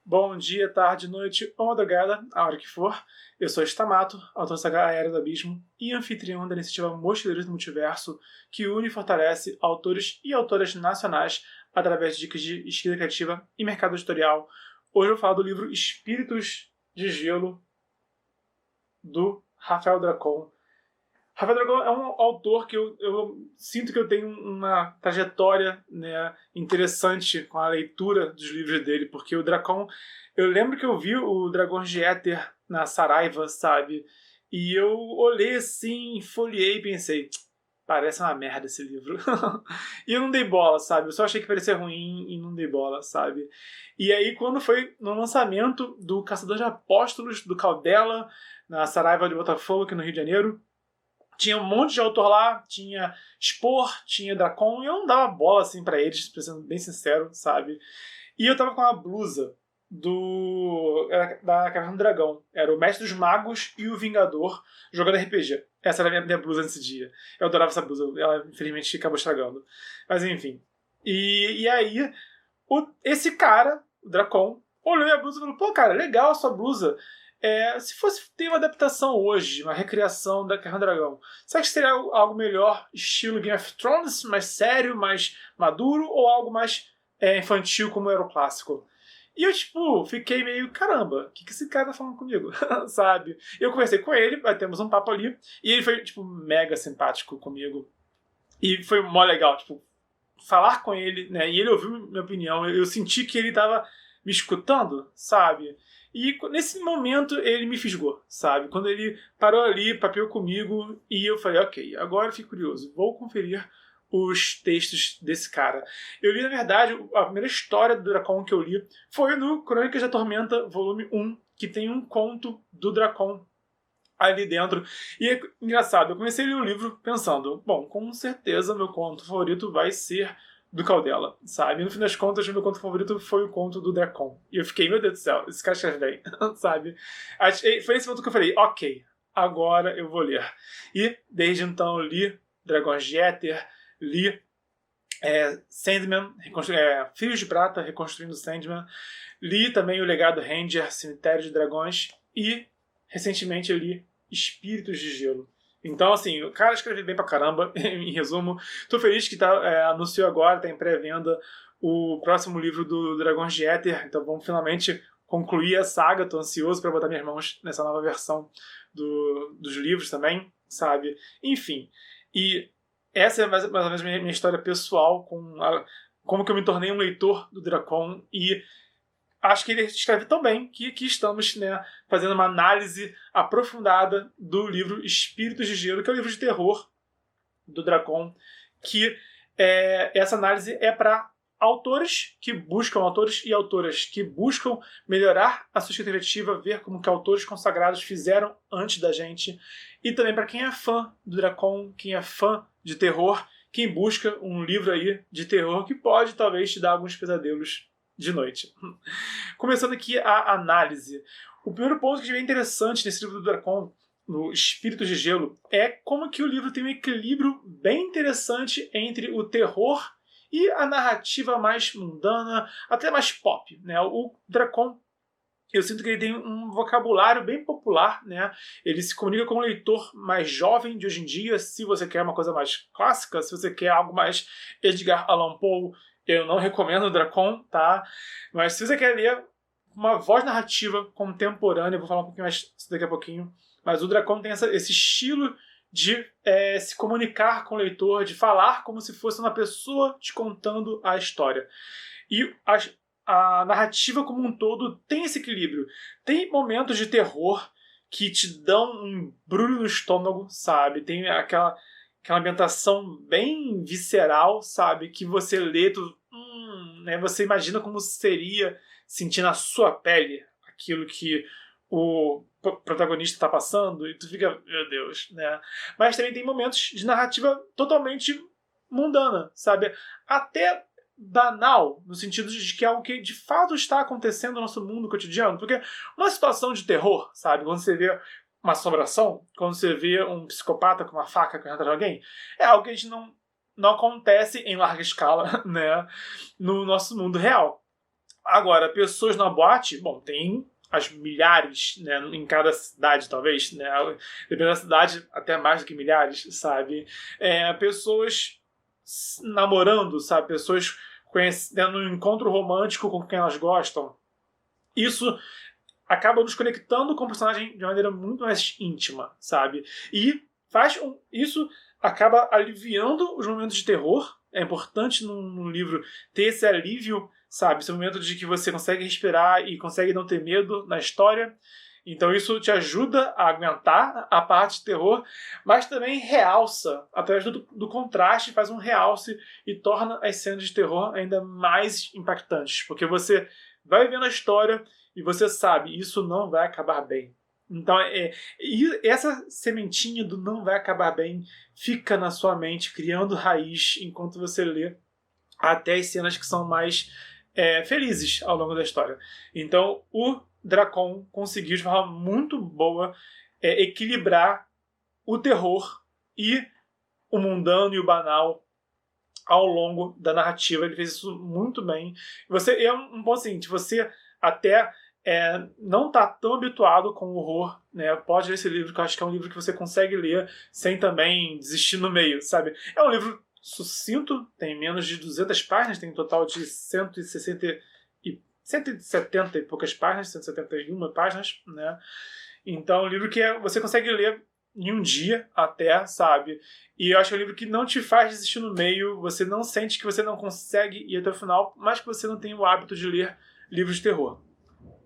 Bom dia, tarde, noite ou madrugada, a hora que for. Eu sou Stamato, autor da saga Aérea do Abismo e anfitrião da iniciativa Mochileiros do Multiverso, que une e fortalece autores e autoras nacionais através de dicas de escrita criativa e mercado editorial. Hoje eu vou falar do livro Espíritos de Gelo, do Rafael Dracon. Rafael Dracon é um autor que eu sinto que eu tenho uma trajetória, né, interessante com a leitura dos livros dele, porque o Dracon, eu lembro que eu vi o Dragões de Éter na Saraiva, sabe? E eu olhei assim, folheei e pensei, parece uma merda esse livro. E eu não dei bola, sabe? Eu só achei que parecia ruim e não dei bola, sabe? E aí, quando foi no lançamento do Caçador de Apóstolos, do Caldela, na Saraiva de Botafogo, aqui no Rio de Janeiro, tinha um monte de autor lá, tinha Spor, tinha Dracon, e eu não dava bola assim pra eles, pra ser bem sincero, sabe? E eu tava com uma blusa da Caverna do Dragão. Era o Mestre dos Magos e o Vingador jogando RPG. Essa era a minha blusa nesse dia. Eu adorava essa blusa, ela infelizmente acabou estragando. Mas enfim. E aí, esse cara, o Dracon, olhou minha blusa e falou: pô, cara, legal a sua blusa. Se fosse ter uma adaptação hoje, uma recriação da Caverna do Dragão, será que seria algo melhor, estilo Game of Thrones, mais sério, mais maduro, ou algo mais infantil, como era o clássico? E eu, tipo, fiquei meio, caramba, o que esse cara tá falando comigo? Sabe? Eu conversei com ele, temos um papo ali, e ele foi, tipo, mega simpático comigo. E foi mó legal, tipo, falar com ele, né? E ele ouviu minha opinião, eu senti que ele tava me escutando, sabe? E nesse momento ele me fisgou, sabe? Quando ele parou ali, papeou comigo, e eu falei, ok, agora eu fico curioso, vou conferir os textos desse cara. Eu li, na verdade, a primeira história do Dracon que eu li foi no Crônicas da Tormenta, volume 1, que tem um conto do Dracon ali dentro. E é engraçado, eu comecei a ler o livro pensando, bom, com certeza meu conto favorito vai ser do Caldela, sabe? E no fim das contas, meu conto favorito foi o conto do Dracon. E eu fiquei, meu Deus do céu, esse cara escreve bem, sabe? Foi nesse momento que eu falei, ok, agora eu vou ler. E desde então eu li Dragões de Éter, li Sandman, Filhos de Prata, Reconstruindo Sandman, li também O Legado Ranger, Cemitério de Dragões, e recentemente eu li Espíritos de Gelo. Então, assim, o cara escreve bem pra caramba, em resumo. Tô feliz que anunciou agora, tá em pré-venda, o próximo livro do Dragões de Éter, então vamos finalmente concluir a saga, tô ansioso para botar minhas mãos nessa nova versão dos livros também, sabe? Enfim, e essa é mais ou menos minha história pessoal, como que eu me tornei um leitor do Dracon, e acho que ele escreve tão bem que aqui estamos, né, fazendo uma análise aprofundada do livro Espíritos de Gelo, que é o livro de terror do Dracon, que essa análise é para autores e autoras que buscam melhorar a sua escrita criativa, ver como que autores consagrados fizeram antes da gente, e também para quem é fã do Dracon, quem é fã de terror, quem busca um livro aí de terror que pode talvez te dar alguns pesadelos de noite. Começando aqui a análise. O primeiro ponto que é interessante nesse livro do Dracon, no Espíritos de Gelo, é como que o livro tem um equilíbrio bem interessante entre o terror e a narrativa mais mundana, até mais pop, né? O Dracon, eu sinto que ele tem um vocabulário bem popular, né? Ele se comunica com um leitor mais jovem de hoje em dia. Se você quer uma coisa mais clássica, se você quer algo mais Edgar Allan Poe, eu não recomendo o Dracon, tá? Mas se você quer ler uma voz narrativa contemporânea, eu vou falar um pouquinho mais disso daqui a pouquinho, mas o Dracon tem esse estilo de se comunicar com o leitor, de falar como se fosse uma pessoa te contando a história. E a narrativa como um todo tem esse equilíbrio. Tem momentos de terror que te dão um brulho no estômago, sabe? Tem aquela ambientação bem visceral, sabe? Que você lê, né? Você imagina como seria sentir na sua pele aquilo que o protagonista está passando, e tu fica, meu Deus, né? Mas também tem momentos de narrativa totalmente mundana, sabe? Até banal, no sentido de que é algo que de fato está acontecendo no nosso mundo cotidiano. Porque uma situação de terror, sabe? Quando você vê uma assombração, quando você vê um psicopata com uma faca correndo atrás de alguém, é algo que a gente não acontece em larga escala, né? No nosso mundo real. Agora, pessoas na boate, bom, tem as milhares, né, em cada cidade, talvez, né, dependendo da cidade, até mais do que milhares, sabe? Pessoas namorando, sabe? Pessoas tendo um encontro romântico com quem elas gostam. Isso acaba nos conectando com o personagem de uma maneira muito mais íntima, sabe? E isso acaba aliviando os momentos de terror. É importante num livro ter esse alívio, sabe? Esse momento de que você consegue respirar e consegue não ter medo na história. Então isso te ajuda a aguentar a parte de terror, mas também realça, através do contraste, faz um realce e torna as cenas de terror ainda mais impactantes. Porque você vai vendo a história e você sabe, isso não vai acabar bem. Então, e essa sementinha do não vai acabar bem fica na sua mente, criando raiz enquanto você lê até as cenas que são mais felizes ao longo da história. Então, o Dracon conseguiu de forma muito boa equilibrar o terror e o mundano e o banal ao longo da narrativa. Ele fez isso muito bem. Você é um ponto seguinte, você até não está tão habituado com o horror, né? Pode ler esse livro, que eu acho que é um livro que você consegue ler sem também desistir no meio, sabe? É um livro sucinto, tem menos de 200 páginas, tem um total de 170 e poucas páginas, 171 páginas, né? Então é um livro que você consegue ler em um dia até, sabe? E eu acho que é um livro que não te faz desistir no meio, você não sente que você não consegue ir até o final, mas que você não tem o hábito de ler livros de terror.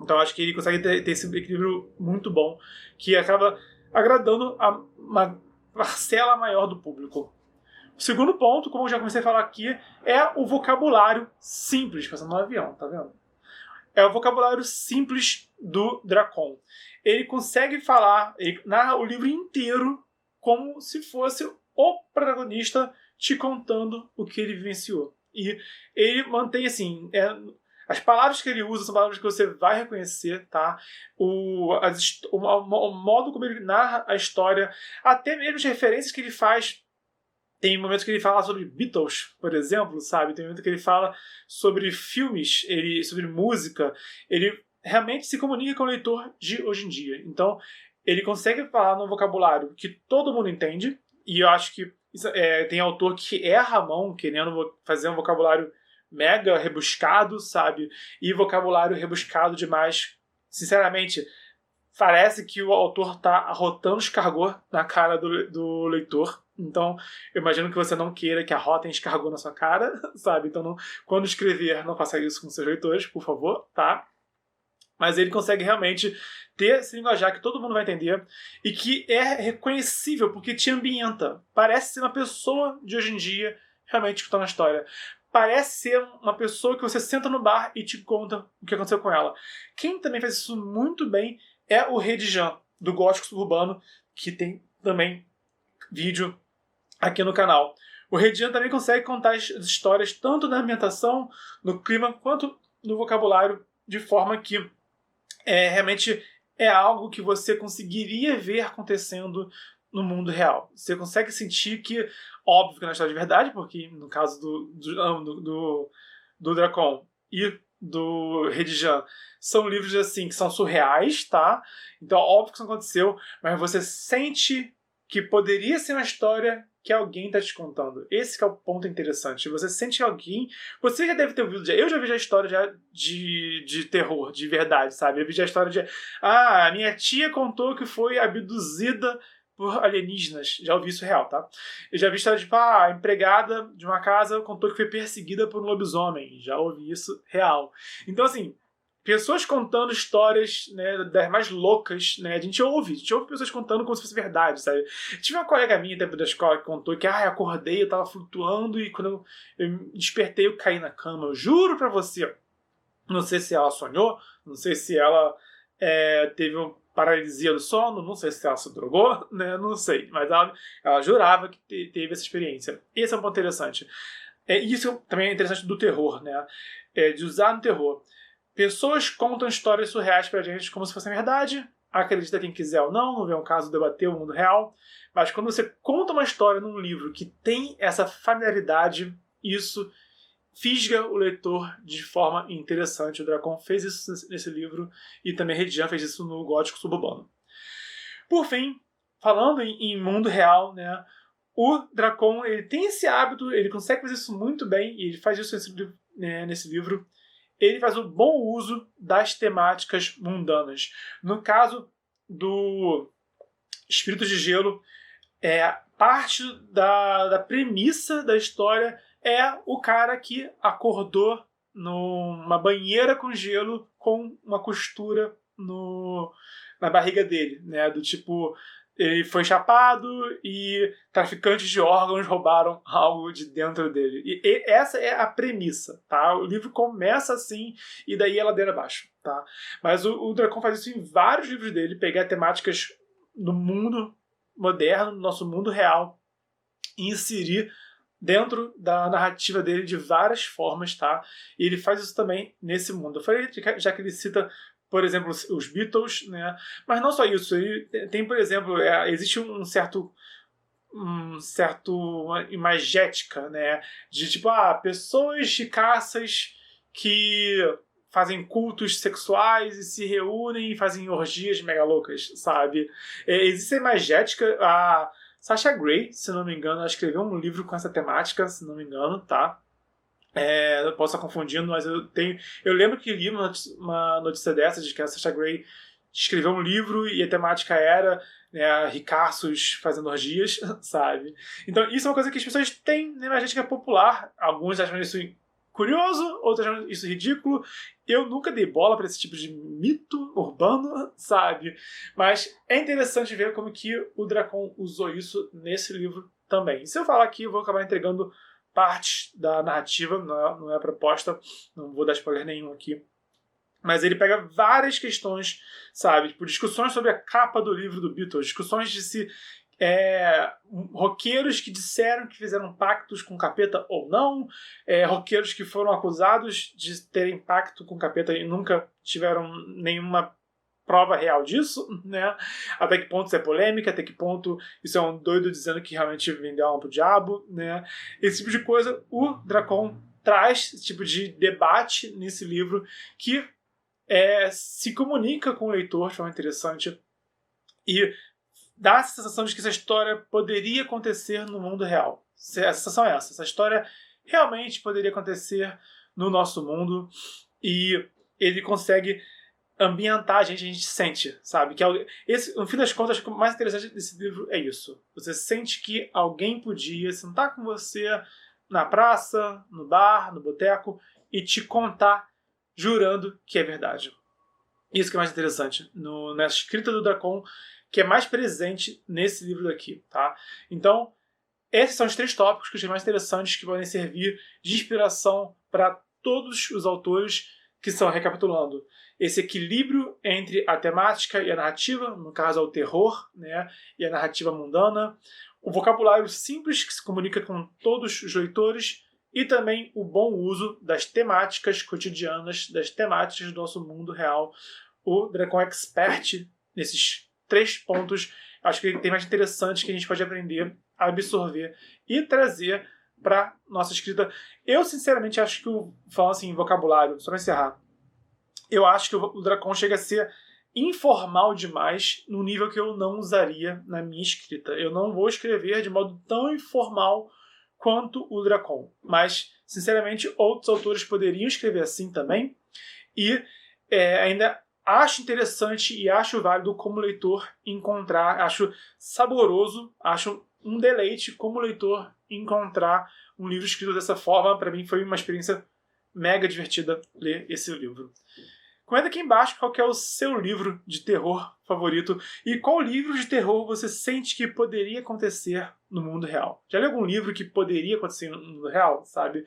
Então acho que ele consegue ter esse equilíbrio muito bom, que acaba agradando a uma parcela maior do público. O segundo ponto, como eu já comecei a falar aqui, é o vocabulário simples, passando no avião, tá vendo? É o vocabulário simples do Dracon. Ele consegue falar, ele narra o livro inteiro como se fosse o protagonista te contando o que ele vivenciou. E ele mantém, assim, as palavras que ele usa são palavras que você vai reconhecer, tá? O modo como ele narra a história, até mesmo as referências que ele faz. Tem momentos que ele fala sobre Beatles, por exemplo, sabe? Tem momentos que ele fala sobre filmes, sobre música. Ele realmente se comunica com o leitor de hoje em dia. Então, ele consegue falar num vocabulário que todo mundo entende. E eu acho que tem autor que erra a mão querendo fazer um vocabulário mega rebuscado, sabe? E vocabulário rebuscado demais. Sinceramente, parece que o autor está arrotando escargot na cara do leitor. Então, eu imagino que você não queira que arrotem escargot na sua cara, sabe? Então, quando escrever, não faça isso com seus leitores, por favor, tá? Mas ele consegue realmente ter esse linguajar que todo mundo vai entender e que é reconhecível porque te ambienta. Parece ser uma pessoa de hoje em dia realmente escutando a história. Parece ser uma pessoa que você senta no bar e te conta o que aconteceu com ela. Quem também faz isso muito bem é o Redijan, do Gótico Suburbano, que tem também vídeo aqui no canal. O Redijan também consegue contar as histórias tanto na ambientação, no clima, quanto no vocabulário, de forma que realmente é algo que você conseguiria ver acontecendo no mundo real. Você consegue sentir que, óbvio que não é história de verdade, porque no caso do Dracon e do Redijan são livros assim que são surreais, tá? Então, óbvio que isso não aconteceu, mas você sente que poderia ser uma história que alguém está te contando. Esse que é o ponto interessante. Você sente que alguém... Você já deve ter ouvido... Eu já vi a história de terror, de verdade, sabe? Eu vi a história de... a minha tia contou que foi abduzida por alienígenas. Já ouvi isso real, tá? Eu já vi a história de... a empregada de uma casa contou que foi perseguida por um lobisomem. Já ouvi isso real. Então, assim... Pessoas contando histórias, né, das mais loucas, né? A gente ouve pessoas contando como se fosse verdade, sabe? Tive uma colega minha tempo da escola que contou que acordei, eu tava flutuando e quando eu me despertei eu caí na cama. Eu juro pra você, não sei se ela sonhou, não sei se ela teve uma paralisia do sono, não sei se ela se drogou, né? Não sei, mas ela jurava que teve essa experiência. Esse é um ponto interessante. Isso também é interessante do terror, né? De usar no terror. Pessoas contam histórias surreais pra gente como se fossem verdade. Acredita quem quiser ou não vem o caso de debater o mundo real. Mas quando você conta uma história num livro que tem essa familiaridade, isso fisga o leitor de forma interessante. O Dracon fez isso nesse livro e também Redian fez isso no Gótico Suburbano. Por fim, falando em mundo real, né, o Dracon ele tem esse hábito, ele consegue fazer isso muito bem e ele faz isso nesse livro. Ele faz um bom uso das temáticas mundanas. No caso do Espíritos de Gelo, parte da premissa da história é o cara que acordou numa banheira com gelo com uma costura na barriga dele, né? Do tipo, ele foi chapado e traficantes de órgãos roubaram algo de dentro dele. E essa é a premissa, tá? O livro começa assim e daí é ladeira abaixo, tá? Mas o Dracon faz isso em vários livros dele, pegar temáticas do mundo moderno, do nosso mundo real, e inserir dentro da narrativa dele de várias formas, tá? E ele faz isso também nesse mundo. Eu falei, já que ele cita, por exemplo, os Beatles, né? Mas não só isso. Ele tem, por exemplo, existe uma imagética, né? De tipo, pessoas ricaças que fazem cultos sexuais e se reúnem e fazem orgias mega loucas, sabe? Existe a imagética, a Sasha Grey, se não me engano, ela escreveu um livro com essa temática, se não me engano, tá? Eu posso estar confundindo, mas eu lembro que li uma notícia dessa, de que a Sasha Grey escreveu um livro e a temática era, né, ricaços fazendo orgias, sabe? Então isso é uma coisa que as pessoas têm na imagética popular. Alguns acham isso curioso, outros acham isso ridículo. Eu nunca dei bola para esse tipo de mito urbano, sabe? Mas é interessante ver como que o Dracon usou isso nesse livro também. E se eu falar aqui, eu vou acabar entregando parte da narrativa, não é a proposta, não vou dar spoiler nenhum aqui. Mas ele pega várias questões, sabe? Tipo, discussões sobre a capa do livro do Beatles, discussões de se roqueiros que disseram que fizeram pactos com o capeta ou não, roqueiros que foram acusados de terem pacto com o capeta e nunca tiveram nenhuma prova real disso, né? Até que ponto isso é polêmica, até que ponto isso é um doido dizendo que realmente vendeu a alma pro diabo, né? Esse tipo de coisa, o Dracon traz esse tipo de debate nesse livro que se comunica com o leitor de forma interessante e dá a sensação de que essa história poderia acontecer no mundo real. A sensação é essa história realmente poderia acontecer no nosso mundo e ele consegue ambientar a gente sente, sabe? No fim das contas, o mais interessante desse livro é isso. Você sente que alguém podia sentar com você na praça, no bar, no boteco e te contar jurando que é verdade. Isso que é mais interessante na escrita do Dracon, que é mais presente nesse livro daqui, tá? Então, esses são os 3 tópicos que eu achei mais interessantes, que podem servir de inspiração para todos os autores, que são, recapitulando, esse equilíbrio entre a temática e a narrativa, no caso é o terror, né, e a narrativa mundana, o vocabulário simples que se comunica com todos os leitores e também o bom uso das temáticas cotidianas, das temáticas do nosso mundo real. O Dracon Expert, nesses 3 pontos, acho que ele tem mais interessante que a gente pode aprender a absorver e trazer para nossa escrita. Eu, sinceramente, acho que, falando assim, vocabulário, só para encerrar, eu acho que o Dracon chega a ser informal demais no nível que eu não usaria na minha escrita. Eu não vou escrever de modo tão informal quanto o Dracon. Mas, sinceramente, outros autores poderiam escrever assim também. E ainda acho interessante e acho válido como leitor encontrar, acho saboroso, acho um deleite como leitor encontrar um livro escrito dessa forma. Para mim foi uma experiência mega divertida ler esse livro. Comenta aqui embaixo qual que é o seu livro de terror favorito e qual livro de terror você sente que poderia acontecer no mundo real. Já leu algum livro que poderia acontecer no mundo real, sabe?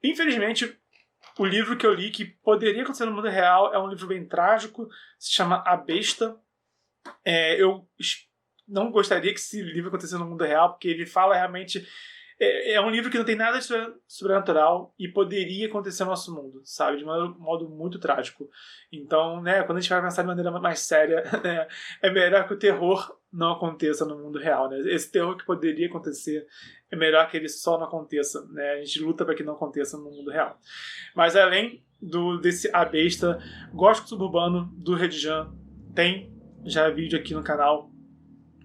Infelizmente, o livro que eu li que poderia acontecer no mundo real é um livro bem trágico, se chama A Besta. Eu não gostaria que esse livro acontecesse no mundo real, porque ele fala realmente É um livro que não tem nada de sobrenatural e poderia acontecer no nosso mundo, sabe? De um modo muito trágico. Então, né, quando a gente vai pensar de maneira mais séria, né, é melhor que o terror não aconteça no mundo real, né? Esse terror que poderia acontecer é melhor que ele só não aconteça, né? A gente luta para que não aconteça no mundo real. Mas além desse A Besta, Gótico Suburbano, do Redijan, tem já vídeo aqui no canal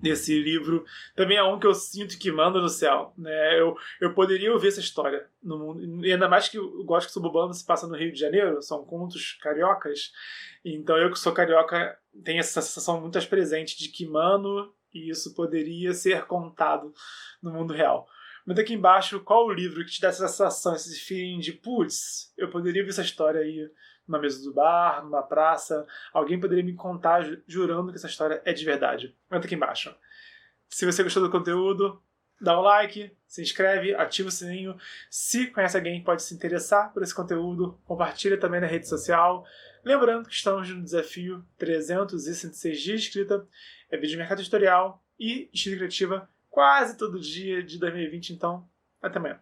desse livro. Também é um que eu sinto que manda no céu, né? Eu poderia ouvir essa história no mundo, e ainda mais que o Gótico Suburbano se passa no Rio de Janeiro, são contos cariocas, então eu que sou carioca tenho essa sensação muito mais presente de que, mano, isso poderia ser contado no mundo real. Manda aqui embaixo qual o livro que te dá essa sensação, esse feeling de, putz, eu poderia ver essa história aí numa mesa do bar, numa praça. Alguém poderia me contar jurando que essa história é de verdade. Comenta aqui embaixo. Se você gostou do conteúdo, dá um like, se inscreve, ativa o sininho. Se conhece alguém que pode se interessar por esse conteúdo, compartilha também na rede social. Lembrando que estamos no desafio 366 dias de escrita. É vídeo de mercado editorial e escrita criativa quase todo dia de 2020. Então, até amanhã.